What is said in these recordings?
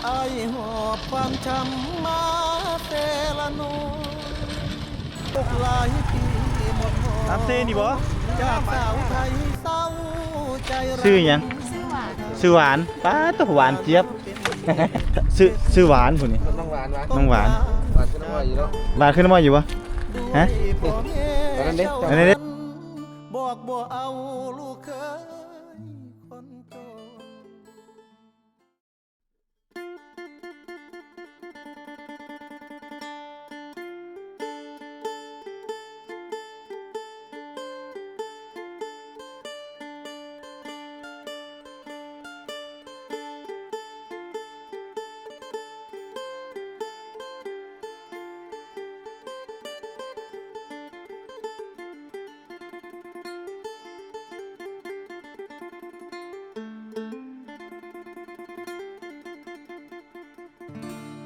ไอหอบความช้ำมาเตละโนตกหลายปีหมดหอน้ำเซนี่บ่จากสาวไทยเศร้าใจชื่อหยังชื่อหวานป้าตัวหวานเจี๊ยบชื่อหวานผู้นี้น้องหวานน้องหวานหวานขึ้นมาอยู่แล้วหวานขึ้นมาอยู่วะฮะนั่นเด็กบอกบ่เอาลูกเคยคนจ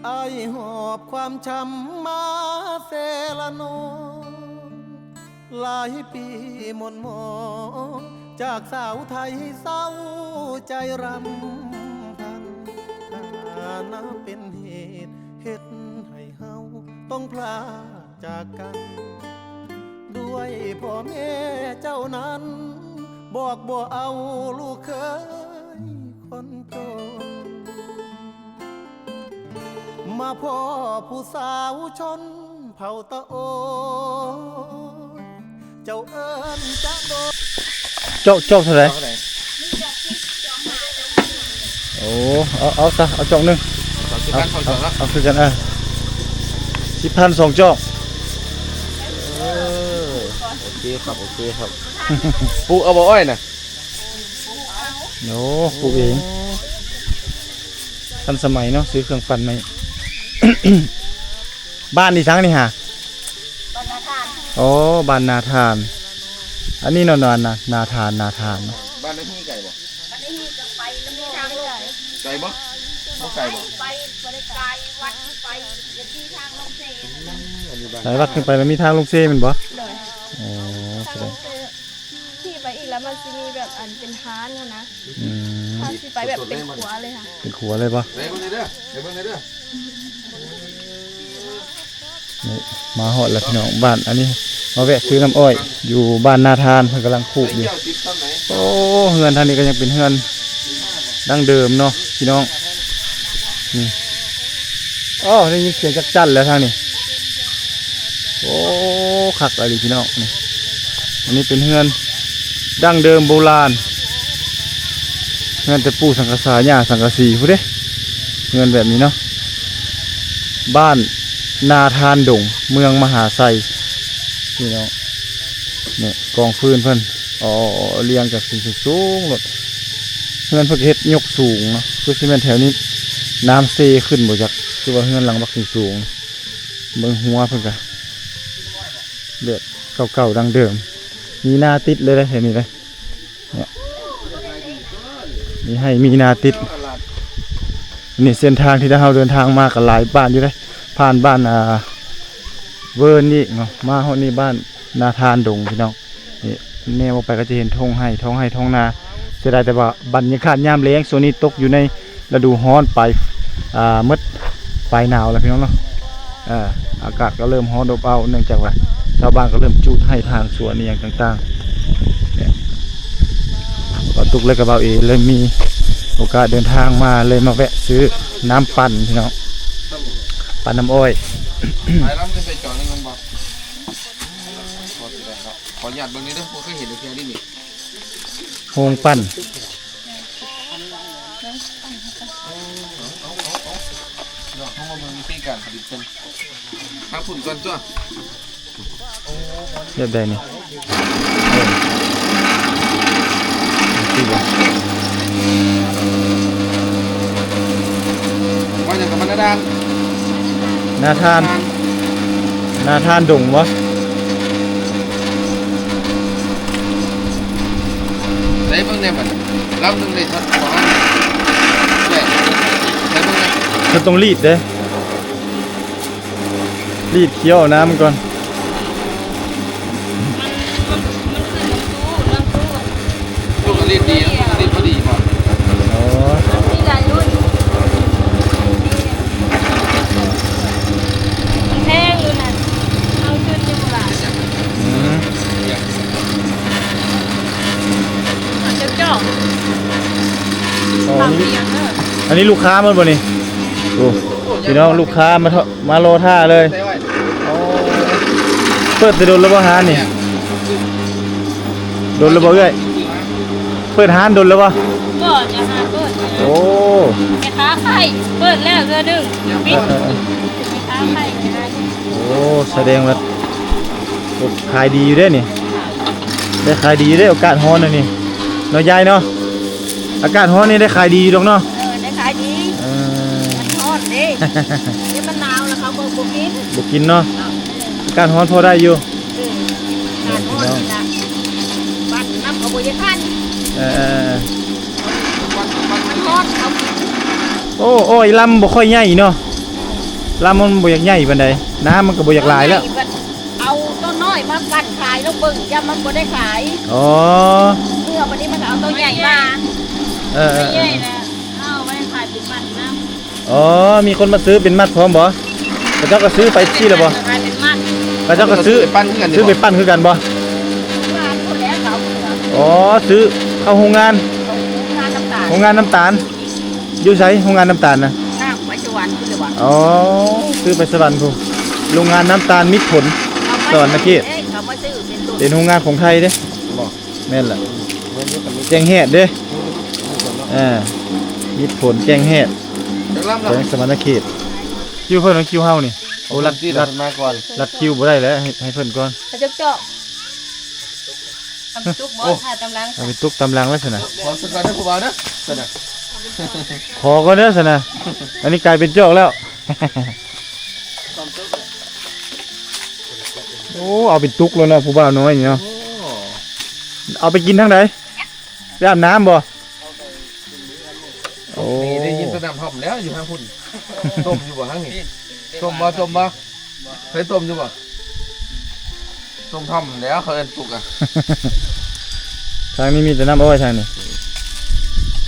ไอหอบความช้ำมาเซละโนหลายปีหมดหมองจากสาวไทยเศร้าใจรำพันถ้านับเป็นเหตุเฮ็ดให้เฮาต้องพลาดจากกันด้วยพ่อแม่เจ้านั้นบอกบ่เอาลูกเคยคนจนมาพ่อผู้สาวชนเผ่าตะโอเจ้าเอิญจะโดนโจ๊กเท่าไหร่โอ้เอาซะเอาจอกนึงเอาคือกัน10,000 2จอกโอเคครับปลูกเอาบ่อ้อยน่ะโน้ปลูกเองทันสมัยเนาะซื้อเครื่องปั่นมาบ้านนี่ทั้งนี่ฮะบ้านนาทานโอ้บ้านนาทานอันนี้นอนนะนาทานบ้านนาที่ไก่บ่บ้านนี้จะไปแล้วมีทางลงไก่บ่ไก่บ่ไปบริการวัดไปจะที่ทางลงเซสายวัดขึ้นไปแล้วมีทางลงเซมันบ่เลยโอ้แสดงที่ไปอีกแล้วมันจะมีแบบอันเป็นฮานนะถ้าที่ไปแบบเป็นขัวเลยค่ะเป็นขัวเลยป่ะไปเบิ่งเด้อนี่มาหอดแล้วพี่น้องบ้านอันนี้มาแวะซื้อน้ำอ้อยอยู่บ้านนาทานเพิ่นกำลังคูอยู่โอ้เฮือนทางนี้ก็ยังเป็นเฮือนดั้งเดิมเนาะพี่น้องนี่อ๋อได้ยินเสียงจักจั่นแล้วทางนี้โอ้คักอะไรพี่น้องนี่อันนี้เป็นเฮือนดั้งเดิมโบราณเฮือนแต่ปูสังกะสาหญ้าสังกะสีพูดเด้เฮือนแบบนี้เนาะบ้านนาทานดงเมืองมหาไซนี่เนาะเนี่ยกองฟืนเพิ่นเรียงจากสูงหมดเฮือนเพิ่นเฮ็ดยกสูงเนาะคือซีเมนต์แถวนี้น้ำเซขึ้นบ่จักคือว่าเฮือนหลังบักสูงเบิ่งหัวเพิ่นก็เลือดเก่าๆดังเดิมมีหน้าติดเลยแถวนี้เลยเนี่ยมีหน้าติดนี่เส้นทางที่เราเดินทางมากับหลายบ้านอยู่เลยผ่านบ้านเวิร์นนี่เนาะมาห้องนี้บ้านนาทานดงพี่น้องนี่แนวไปก็จะเห็นท้องนาเสียดายแต่ว่าบรรยากาศยามแล้งโซนนี้ตกอยู่ในฤดูร้อนไปมืดปลายหนาวแล้วพี่น้องเนาะอากาศก็เริ่มร้อนอบอ้าวเนื่องจากว่าชาวบ้านก็เริ่มจูดให้ทางสวนนี่อย่างต่างๆก็ตุกเลยกับเบาเอเลยมีโอกาสเดินทางมาเลยมาแวะซื้อน้ำปั่นพี่น้องปั่นน้ำอ้อยไปล้ำขึ้นไปจอดนึงมันบอกขอหยาดเบิ่งนี้เด้อบ่เคยเห็นเพียงนี้นี่โฮงปั่นเนาะเฮามาเบิ่งวิธีการผลิตเพิ่นทางฝุ่นก่อนจ้ะเรียบได้นี่ว่าอย่างกับมันนาทานดงวะได้เบิ่งแน่บัดลำนึงเลยทัดประมาณได้เบิ่งแน่เธอต้องรีดเด้รีดเคี้ยวน้ำก่อนตู้ก็รีดดีรีดพอดีป่ะมีหลายรุ่น อันนี้อันนี้ลูกค้ามันบ่นี่โอ้พี่น้องลูกค้ามารอท่าเลย ได้ไว้ เปิดจะโดนแล้วบ่ฮานนี่โดนแล้วบ่เอ้ยเปิดฮานโดนแล้วบ่ เปิดจะหาเปิด โอ้ แม่ค้าไข่เปิดแล้วเรือดึงปิด เออ แม่ค้าไข่ไม่ได้ โอ้แสดงว่าโอ้ขายดีอยู่เด้นี่ได้ขายดีอยู่เด้อากาศร้อนน่ะนี่เนาะยายเนาะอากาศร้อนนี่ได้ขายดีอยู่ดอกเนาะ ได้ขายดี เออ มันทอดดินี่มันหนาวแล้วเขาบอกกิน บ่กินเนาะอากาศร้อนพอได้อยู่ การทอดนี่นะบ้านน้ำเขาบอกจะท่าน เออ มันทอดเขา โอ้โอ้ยลำบ่ค่อยใหญ่เนาะลำมันบ่อยากใหญ่ปานใดน้ำมันก็บ่อยากหลายแล้ว เอาต้นน้อยมาปั่นขายแล้วเบิ่งย่ามันบ่ได้ขาย อ๋อ เมื่อวันนี้มันเอาตัวใหญ่มา เออ ใหญ่นะเอาไว้ขายเป็นมันนะ อ๋อมีคนมาซื้อเป็นมัดพร้อมบ่พระเจ้าก็ซื้อไปที่แล้วบ่ ขายเป็นมัน พระเจ้าก็ซื้อ ปั้นกัน ซื้อไปปั้นคือกันบ่ งานคนแล้วเขาเหลือ อ๋อซื้อเข้าโรงงาน งานน้ำตาล โรงงานน้ำตาลอยู่ไสโรงงานน้ำตาลนะ น้ำไปสวรรค์คือเดี๋ยวว่า อ๋อซื้อไปสวรรค์พุ่นโรงงานน้ำตาลมิตรผล สวรรค์นะเขต เขามาซื้อเป็นตัว เป็นโรงงานของไทยเด้แม่นล่ะแกงแฮดเด้มิตรผลแกงแฮด จะล่ำ แก ล่ะ งสมณเขตคิวเพิ่นเอาคิวเฮานี่โอ้รัด ที่ รัด มาก่อน รัดคิวบ่ได้แล้วให้เพิ่นก่อน เขาจะเจาะทำจุกบอสถ่ายตำลัง เอาไปตุกตำลังไว้ซั่นน่ะ ขอสักการได้ผู้บ่าวนะสนะ ขอก่อนเด้อซั่นน่ะอันนี้กลายเป็นจอกแล้ว โอ้เอาเป็นตุกแล้วเนาะผู้บ่าวน้อยนี่เนาะเอาไปกินทางใดไปอาบน้ำบ่โอ้ นี่ได้ยินสนามหอมแล้วอยู่ทางพุ่นต้มอยู่บ่ทางนี้ต้มบ่เคยต้มอยู่บ่ต้มท่อมแล้วเขาเอิ้นตุกอ่ะ ทางนี้มีแต่น้ำอ้อยทางนี้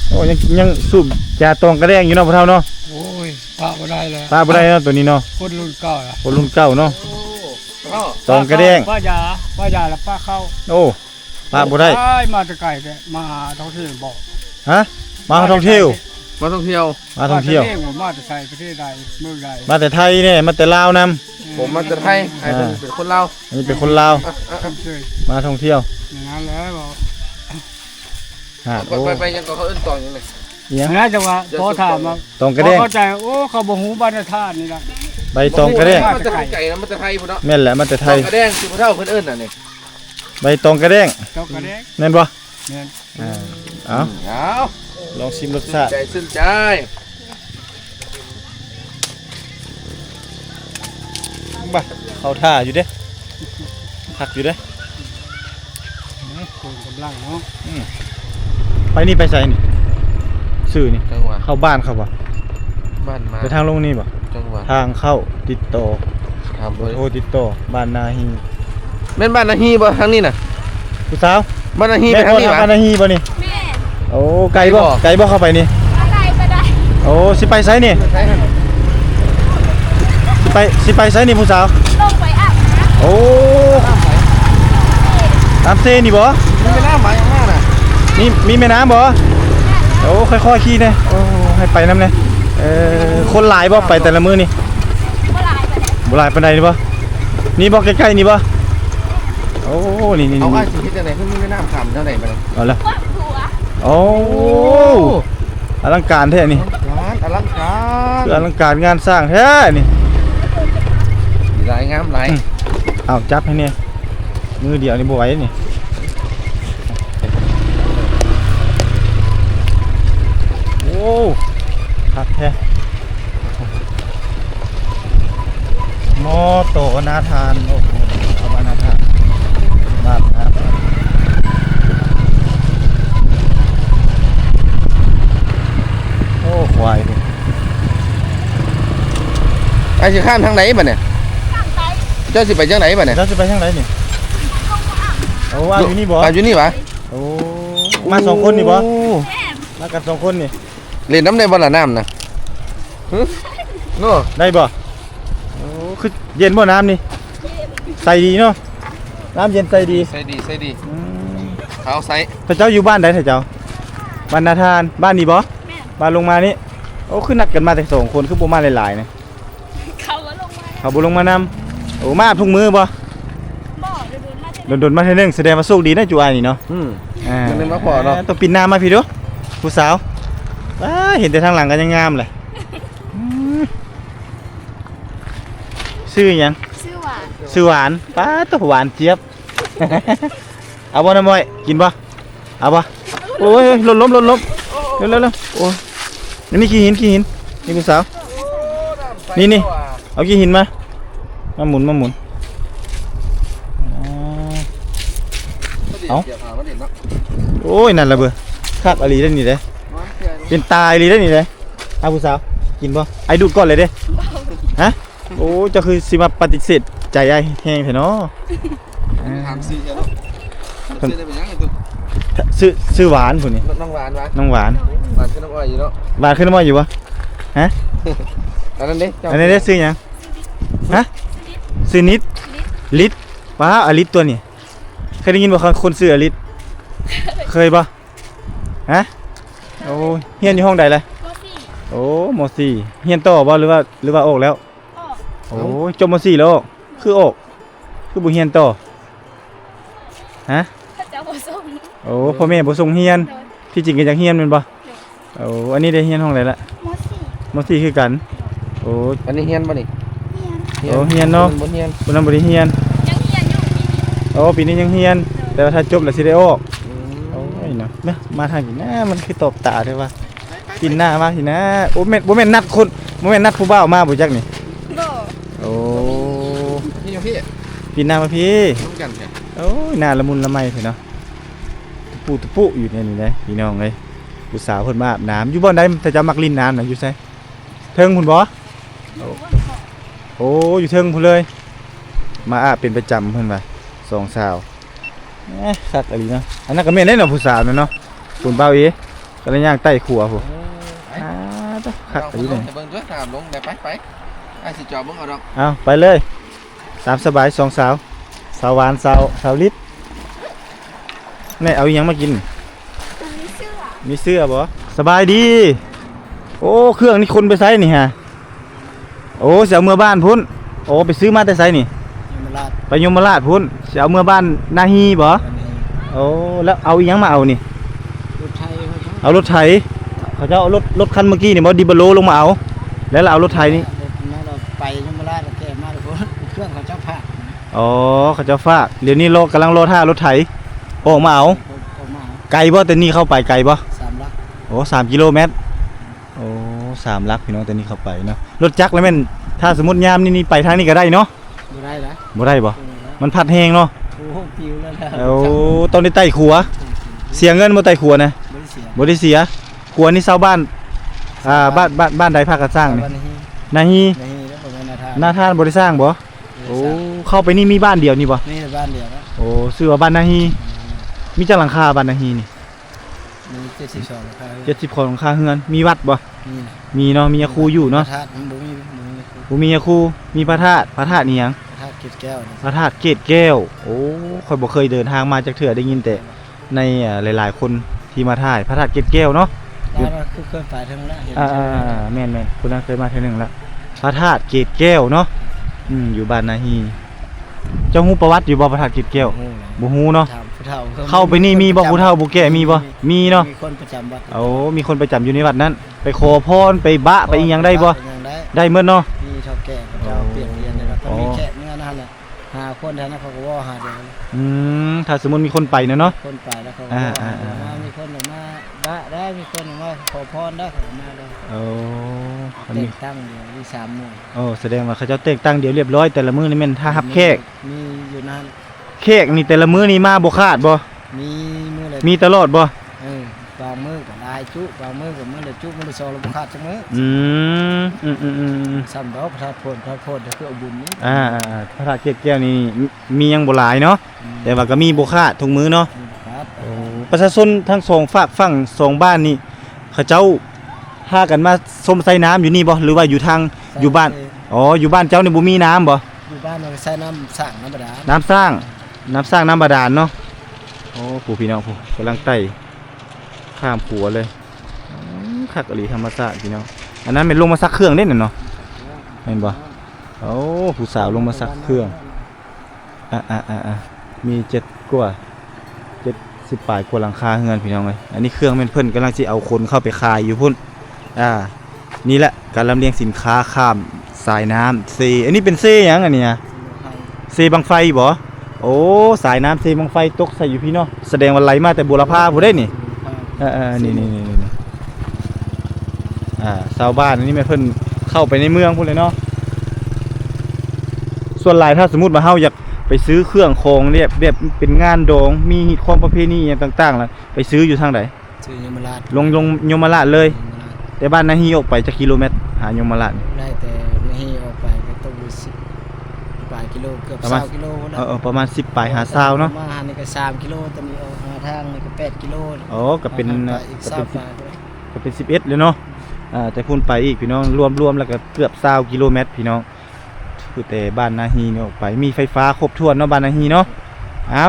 โอ้ยังสูบยาตองกระแดงอยู่เนาะพ่อเฒ่าเนาะ โอ้ยปะบ่ได้แล้ว ตาบ่ได้เนาะตัวนี้เนาะ คนรุ่นเก่าล่ะ คนรุ่นเก่าเนาะ อ้อ ตองกระแดง ป้ายาแล้วป้าเข้า โอ้ตาบ่ได้ มาแตะไก่แต่มาท่องเที่ยวบอก ฮะมาท่องเที่ยว มาท่องเที่ยว มาท่องเที่ยว มาแต่ไทยประเทศใดเมืองใด มาแต่ไทยเนี่ยมาแต่ลาวนํ ผมมาจากไทยไอ้เป็นคนลาว อันนี้เป็นคนลาว เคย มาท่องเที่ยว อย่างนั้นแล้วบอก ฮะโอ้ ไปยังก็เขาเอิ้นตองยังไง เอียง น่าจะว่าพอถามมา ตองกระแดง เข้าใจโอ้เขาบ่ฮู้บ้านธาตุนี่ล่ะ ใบตองกระแดง มาจากไก่นะมาจากไทยพุ่นเนาะ แม่นแหละมาแต่ไท ตอย งกระแดงคือผู้เฒ่าเพิ่นเอิ้นน่ะนี่ ใบตองกระแดง เจ้ากระแดง แม่นบ่ เนี่ย เอา เอา ลองชิมรสชาติ ใจซึ้งใจ บ่เข้าท่าอยู่เด้หักอยู่เด้ คนกำลังเนาะ ไปนี่ไปไสนี่สื่อนี่ จังหวะ เข้าบ้านเขาบ่ บ้านมา ไปทางลงนี่บ่ จังหวะ ทางเข้าติดต่อ ถาม เบอร์โทรติดต่อบ้านนาฮี แม่นบ้านนาฮีบ่ทางนี้น่ะ ผู้สาว บ้านนาฮีไป แม่ ทาง พ่อ นี้ ทาง ห บ้า ว่ะ นนาฮีบ่นี่ แม่ โอ้ไกลบ่ ไกลบ่ ไกลบ่เข้าไปนี่ ไปได้ โอ้สิไปไสนี่สิไปไสนี่ผู้สาว ลงไปอาบน้ โอ้น้ำเซนี่บ่ มีเวลามาอย่างนั้นน่ะ นี่มีแม่น้ำบ่โอ้ค่อยๆขี่เนี่ยโอ้ให้ไปน้ำเนี่ยคนหลายบ่ไปแต่ละมื้อนี่ ำก็ลายไปได้ บ่หลายปานใดนี่บ่นี่บ่ใกล้ๆนี่บ่โอ้นี่ เอาไอ้สิเฮ็ดจังได๋เพิ่นมีแม่น้ำข้ามเท่าใดบัดนี้ เอาละ วัดหัว โอ้อลังการแท้นี่ ร้านอลังการ คืออลังการงานสร้างแท้นี่ หลายงามหลาย เอาจับให้เนี่ยมือเดียวนี่บ่ไหวนี่โอ้คักแท้มอโตนาทานโอ้โหเอามานาทานบ้านครับโอ้ควายนี่ ไอ้สิข้ามทางไหนบัดเนี่ย ข้างไต เจ้าสิไปจังไหนบัดเนี่ย เจ้าจะไปทางไหนนี่โอ้ว่าอยู่นี่บ่ อ่ะอยู่นี่หวะ โอ้มาสองคนนี่บ่ โอ้ มากันสองคนนี่ เล่นน้ำในบ่ละน้ำน่ะหึโน่ ได้บ่โอ้คือเย็นบ่น้ำนี่ใส่ดีเนาะน้ำเย็นใส่ดี ใส่ดีใส่ดี อืม เขาใส่ พระเจ้าอยู่บ้านใดเถอะเจ้าบ้านนาทานบ้านนี้บ่ แม่ มาลงมานี่โอ้คือนัดกันมาแต่2คนคือบ่มาหลายๆนะ เขาว่าลงมา เขาบ่ลงมานำโอ้มาทุกมื้อบ่ บ่เดินมาเท่า โดนๆมาเทื่อนึงแสดงว่าโชคดีนะจูอายนี่เนาะ อ่า มันเลยมาขอเนาะ ต้องปิดหน้ามาพี่ดูผู้สาวว้าเห็นแต่ทางหลังกันยังงามเลยอืมชื่อหยัง ชื่อหวาน ชื่อหวานป้าตัวหวานเจี๊ยบ เอาบ่น้ำมอยกินบ่เอาบ่โอ้ยหล่นล้มเร็วโอ้ยนี่ขี้หินนี่ผู้สาวนี่เอาขี้หินมาหมุนอ๋อ โอ้ยนั่นละเบ้อคักอลีได้นี่เด้เป็นตายอลีได้นี่เด้เอาผู้สาวกินบ่ไอ้ดูดก่อนเลยเด้ฮะโอ้เจ้าคือสิมาปฏิเสธใจไอ้แห้งแท้เนาะ ถามซื้อจ้ะเนาะซื้อได้เป็นยังไงตุ๊ก ชื่อหวานพุ่นนี่ น้องหวานวะ น้องหวาน หวานขึ้นน้องอ้อยอยู่เนาะ หวานขึ้นมาอยู่บ่ฮะ อันนั้นเด้เจ้า อันนี้ได้ซื้อหยังฮะซื้อนิดลิตว้าอลิตตัวนี้เคยได้ยินบ่คนซื้ออลิตเคยบ่ฮะโอ้ยเฮียนอยู่ห้องใดล่ะ บ่สี่ โอ้ม.4 เฮียนต่อบ่หรือว่าออกแล้ว ออก โอ้ยจบม.4 แล้วคือออกคือบ่เฮียนต่อฮะ ถ้าจะบ่ส่ง โอ้พ่อแม่บ่ส่งเฮียน โดน ที่จริงก็อยากเฮียนแม่นบ่โอ้อันนี้ได้เฮียนห้องใดละ มสี่ ม.4 คือกันโอ้ อันนี้เฮียนป่ะนี่ เฮียน โอ้เฮียนเนาะ บนเฮียน คนนั้นบ่ได้เฮียน ยังเฮียนอยู่ปีนี้ โอ้ปีนี้ยังเฮียน แต่ว่าถ้าจบแล้วสิได้ออกโอ้ยเนาะมาทางนี้นะมันคือตบตาเด้อว่ากินหน้ามาสินะโอ้แม่นบ่แม่นนัดคนบ่แม่นนัดผู้บ่าวมาบ่จักนี่ บ่ โอ้ นี่ยังพี่ กินหน้ามาพี่ น้องกันแค่ โอ้ยหน้าละมุนละไมเพิ่นเนาะตะปุอยู่เนี่ยนี่เด้พี่น้องเอ้ยผู้สาวเพิ่นมาอาบน้ำอยู่บ่อนใดถ้าจะมักลิ้นน้ำน่ะอยู่ไสเทิงพุ่นบ่โอ้อยู่เทิงพุ่นเลย มาอาบเป็นประจำเพิ่นว่าสองสาวคักอะไรเนาะอันนั้นก็แม่นได้เนาะผู้สาวนั่นเนาะคุณเบาอีก็เลยย่างใต้ขัวพุ่นต้องคักอะไร ล เนี่ ง ย แต่เบิ่งด้วยถามลงได้ไปไอ้สิจอบเบิ่งเอาดอก เอาไปเลยตามสบายสองสาวสาวหวานสาวลิดแม่เอาอีหยังมากิน มีเสื้อ มีเสื้อบ่สบายดี โอ้เครื่องนี่คนไปไสนี่ฮะโอ้สิเอาเมื่อบ้านพุ่นโอ้ไปซื้อมาแต่ไสนี่ ยมราช ไปยมราชพุ่นสิเอาเมื่อบ้านนาฮีบ่ อันนี้ โอ้แล้วเอาอีหยังมาเอานี่ รถไทยเขา เอารถไถเขาจะเอารถคันเมื่อกี้นี่บ่ดิบโลลงมาเอาแล้วเราเอารถไถนี่ มาเราไปยมราชแล้วแกมาแล้วพุ่นเครื่องเขาเจ้าผ้า อ๋อเขาจะฝากเดี๋ยวนี้โลกำลังโลท่ารถไถออกมาเอา ออกมา ไกลบ่แต่นี่เข้าไปไกลบ่ 3 ลัก โอ้3 กิโลเมตรโอ้3 ลักพี่น้องแต่นี่เข้าไปเนาะรถจักรแล้วแม่นถ้าสมมุติยามนี่ไปทางนี้ก็ได้เนาะ บ่ได้ละ บ่ได้บ่มันพัดแฮงเนาะ โอ้โหปิวแล้ว โอ้ต้องได้ไต่ขัวเสียเงินบ่ไต่ขัวนะ บ่ได้เสีย บ่ได้เสียขัวนี่ชาวบ้านบ้านใดภาคกสร้างนี่ วันนี้ นาฮี นี่แล้วบ่แม่นนาทาน หน้าท่านบ่ได้สร้างบ่โอ้เข้าไปนี่มีบ้านเดียวนี่บ่ นี่บ้านเดียวนะ โอ้ชื่อว่าบ้านนาฮีมีจักหลังคาบ้านนาฮีนี่ มี72ราคา 70คนหลังคาเฮือนมีวัดบ่ นี่นะ มีเนาะมียาคูอยู่เนาะ ทาสมันบ่มี บ่มียาคูมีพระธาตุนี่หยัง ทาสเกศแก้วนี่ พระธาตุเกตแก้วโอ้ข่อยบ่เคยเดินทางมาจากเถื่อได้ยินแต่ในหลายๆคนที่มาถ่ายพระธาตุเกตแก้วเนาะ แล้วมันคือเคยไปทางนั้นเห็น แม่นๆคนนั้นเคยมาเทื่อหนึงแล้วพระธาตุเกตแก้วเนาะอยู่บ้านนาฮีเจ้าฮู้ประวัติอยู่บ่พระธาตุเกตแก้ว โอ้โห บ่ฮู้เนาะ ถามผู้เฒ่า เข้าไปนี่มีบ่ผู้เฒ่าผู้แก่มีบ่มีเนาะ มีคนประจำวัด โอ้มีคนประจำอยู่ในวัดนั้น ไปขอพรไปบะไปอีหยังได้บ่ ยังได้ ได้เมื่อเนาะ มีเฒ่าแก่เขาเจ้าเปลี่ยนเรียนเลยนะก็มีแค่เมื่อนั่นแหละหาคนแถวนั้นเขาก็ว่าหาเดียว ถ้าสมมุติมีคนไปเนาะ คนไปแล้วเขาก็ว่า อ่า มามีคนออกมาบะได้มีคนออกมาขอพรได้เขาก็มาได้ โอ้เขา แต่ มี งตั้งอยู่มี3หมู่ โอ้แสดงว่าเขาเจ้าเตกตั้งเดี๋ยวเรียบร้อยแต่ละมื้อนี่แม่นถ้ารับแขก มีอยู่นั่น แขกนี่แต่ละมื้อนี่มาบ่ขาดบ่ มีมื้อเลย มีตลอดบ่ บางมื้อก็ได้จุบางมื้อก็มื้อละจุมื้อละ2ละบ่ขาดจังมื้อ อืม ซ้ำดอกพระธาตุโพนพระโพนก็คือเอาบุญนี้ พระธาตุเกศแก้วนี่มียังบ่หลายเนาะแต่ว่าก็มีบ่ขาดทุกมื้อเนาะ ครับ ประชาชนทั้งสองฝากฝั่งสองบ้านนี่เขาเจ้าพากันมาชมไสน้ำอยู่นี่บ่หรือว่าอยู่ทางอยู่บ้านอ๋ออยู่บ้านเจ้านี่บ่มีน้ำบ่ อยู่บ้านเราใช้น้ำสร้างน้ำบาดาล น้ำสร้างน้ำบาดาลเนาะโอ้ผู้พี่น้องผู้กำลังไต่ข้ามขัวเลย คักอหลีธรรมชาติพี่น้องอันนั้นเป็นลงมาซักเครื่องเด้น่ะเนาะเห็นบ่โอ้ผู้สาวลงมาซักเครื่องมี7กว่า70ปลายกว่าหลังคาเฮือนพี่น้องเอ้ยอันนี้เครื่องแม่นเพิ่นกำลังสิเอาคนเข้าไปขายอยู่พุ่นนี่แหละการลำเลียงสินค้าข้ามสายน้ำเซอันนี้เป็นเซหยังอันเนี้ยเซบังไฟบ่โอ้สายน้ำเซบังไฟตกใส่อยู่พี่เนาะแสดงว่าไหลมาแต่บุรพาผู้ได้นี่นี่ชาวบ้านอันนี้แม่เพิ่นเข้าไปในเมืองพุ่นเลยเนาะส่วนหลายถ้าสมมุติว่าเฮาอยากไปซื้อเครื่องของเรียบเป็นงานดองมีของประเพณีอย่างต่างๆล่ะไปซื้ออยู่ทางใด ชื่อยมราช ลงยมราชเลย แต่บ้านนาฮีออกไปจะกิโลเมตรหายมราช ได้แต่ให้ออกไปก็ต้อง10 ปลายกิโลเกือบ ประมาณ 20 กิโลแล้ว ประมาณ10ปลายหา20เนาะ มาหานี่ก็3 กิโลตอนนี้ออกหาทางนี่ก็8 กิโล อ๋อก็เป็น อีก ก็เป็น 20 ปลายก็ได้ ก็เป็น11เลยเนาะแต่พุ่นไปอีกพี่น้องรวมแล้วก็เกือบ20กิโลเมตรพี่น้องคือแต่บ้านนาฮีเนี่ยออกไปมีไฟฟ้าครบถ้วนเนาะบ้านนาฮีเนาะเอา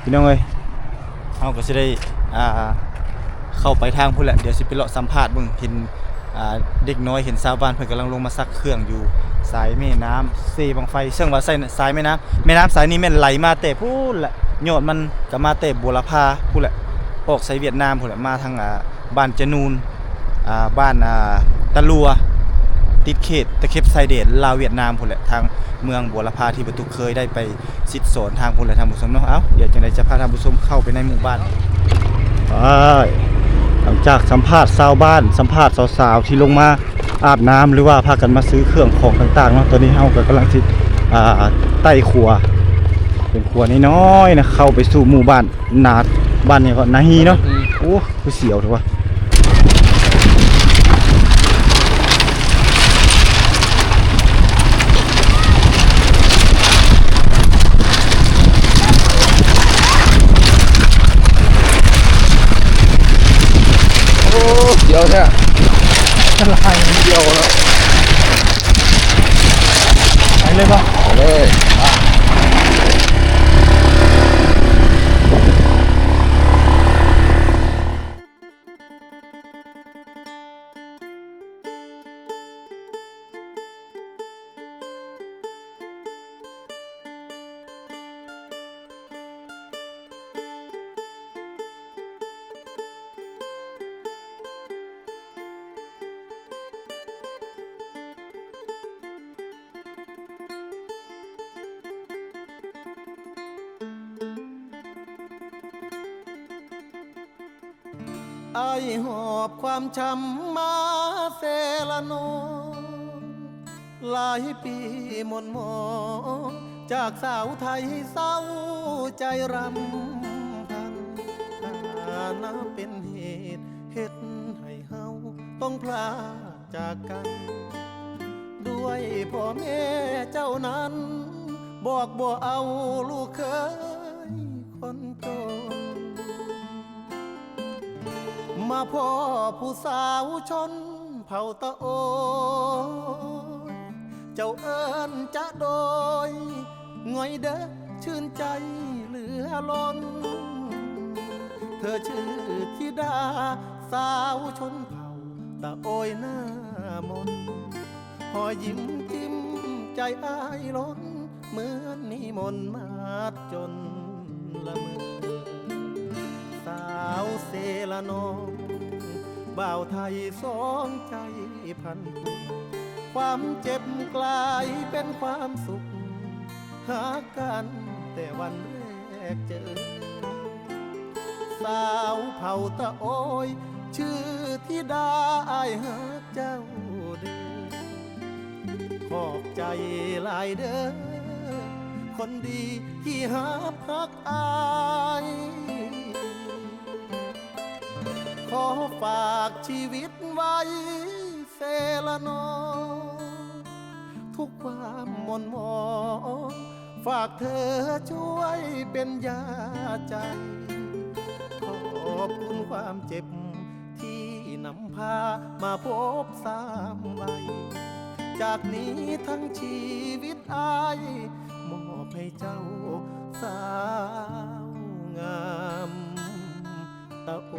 พี่น้องเอ้ยเฮาก็สิได้เข้าไปทางพุ่นแหละเดี๋ยวสิไปเลาะสัมภาษณ์เบิ่งเห็นเด็กน้อยเห็นชาวบ้านเพิ่นกำลังลงมาซักเครื่องอยู่สายแม่น้ำเซบังไฟซึ่งว่าสายแม่น้ำสายนี้แม่นไหลมาแต่พูนแหละยอดมันก็มาแต่บัวละพาพูนแหละออกสายเวียดนามพุ่นแหละมาทางบ้านจนูนบ้านตะลัวติดเขตตะเข็บชายแดนลาวเวียดนามพุ่นแหละทางเมืองบัวละพาที่ประตูเคยได้ไปสิทธิ์สอนทางพุ่นแหละทางผู้ชมเนาะเอ้าเดี๋ยวจังได๋จะพาท่านผู้ชมเข้าไปในหมู่บ้านไปหลังจากสัมภาษณ์ชาวบ้านสัมภาษณ์สาวๆที่ลงมาอาบน้ำหรือว่าพากันมาซื้อเครื่องของต่างๆเนาะตอนนี้เฮาก็กำลังสิใต้ครัวเป็นครัวน้อยๆนะเข้าไปสู่หมู่บ้านบ้านนี้ก็นาฮีเนาะโอ้คือเสียวเถอะวะเดี๋ยวเนี่ย ละลายเดียวแล้วไปเลยป่ะ เลย ไอหอบความช้ำมาเซละนองหลายปีหม่นหมองจากสาวไทยเศร้าใจรำพันนับเป็นเหตุเฮ็ดให้เฮาต้องพลาดจากกันด้วยพ่อแม่เจ้านั้นบอกบ่เอาลูกเคยคนจนมาพ่อผู้สาวชนเผ่าตะโอยเจ้าเอิญจะโดยง่อยเด้อชื่นใจเหลือล้นเธอชื่อธิดาสาวชนเผ่าตะโอยหน้ามนหอยยิ้มจิ้มใจอ้ายล้นเหมือนนิมนต์มาจนละเมอสาวเซละนองบ่าวไทยสองใจพันผูกความเจ็บกลายเป็นความสุขหากันแต่วันแรกเจอสาวเผ่าตะโอยชื่อธิดาอายหาเจ้าเด้อขอบใจหลายเด้อคนดีที่หาพักอายขอฝากชีวิตไว้เซละนอทุกความหม่นหมองฝากเธอช่วยเป็นยาใจขอบคุณความเจ็บที่นำพามาพบสามใบจากนี้ทั้งชีวิตอายมอบให้เจ้าสาวงามตะโอ